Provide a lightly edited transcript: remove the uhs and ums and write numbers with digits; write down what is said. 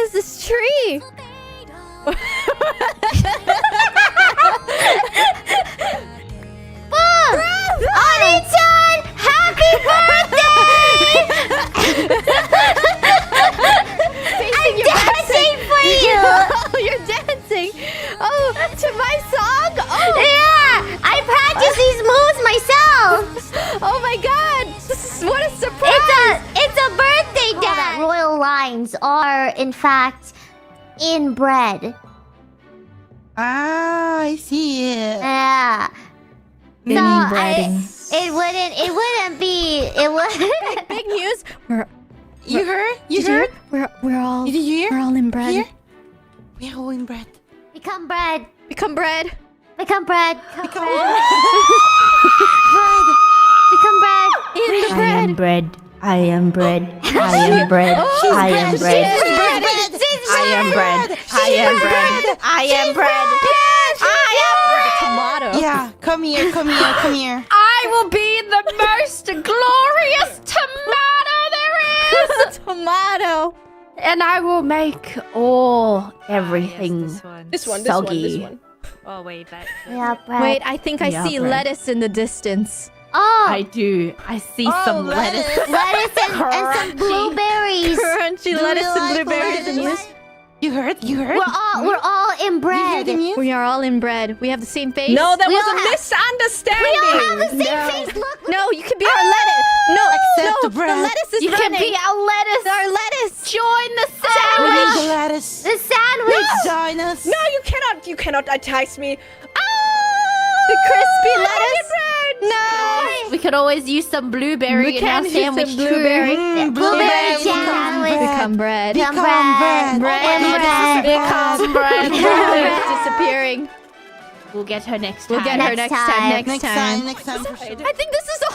is this tree? Oni-chan, happy birthday! I'm dancing for you! Oh, you're dancing. Oh, to my song? Oh, Yeah, I practice these moves myself. oh my God. What a surprise. It's a birthday dance. That royal lines are, in fact, inbred. Ah, I see it. Yeah. So Inbreeding. it wouldn't be. It would. Big news. You heard? You Did you heard? hear? We're all Did you hear? we're all inbred. Here? We are all inbred. Become bread. Become bread. Become bread. Become bread. bread. Become bread. In the bread. bread. I am bread. I am bread. Oh, I am she's bread. bread. I am bread. I am bread. I am bread. Tomato. Yeah, come here, come here, come here. I will be the most glorious tomato there is. Tomato. And I will make everything This one. soggy. Oh, wait, that. Yeah, bread. Wait, I think I Yeah, see bread. lettuce in the distance. Oh, I do. I see some lettuce. lettuce and some blueberries. Crunchy lettuce and like blueberries and lettuce? news. You heard? You heard? We're all You heard inbred. the news? We are all inbred. We have the same face. No, that We was all a have- misunderstanding. We all have the same face. Look. No, you can be our lettuce. No, Accept no, the bread. lettuce is You can running. be our lettuce. Our lettuce. Join the We need sandwich. the lettuce. The sandwich. Join us. No, you cannot entice me. The crispy lettuce. No. We could always use some blueberry We in our can use sandwich some blueberry. too. Blueberry sandwich. Become bread. Become bread. bread. Bread. Become bread. Bread disappearing. We'll get her next We'll time. get her next time. Next time. I think this is the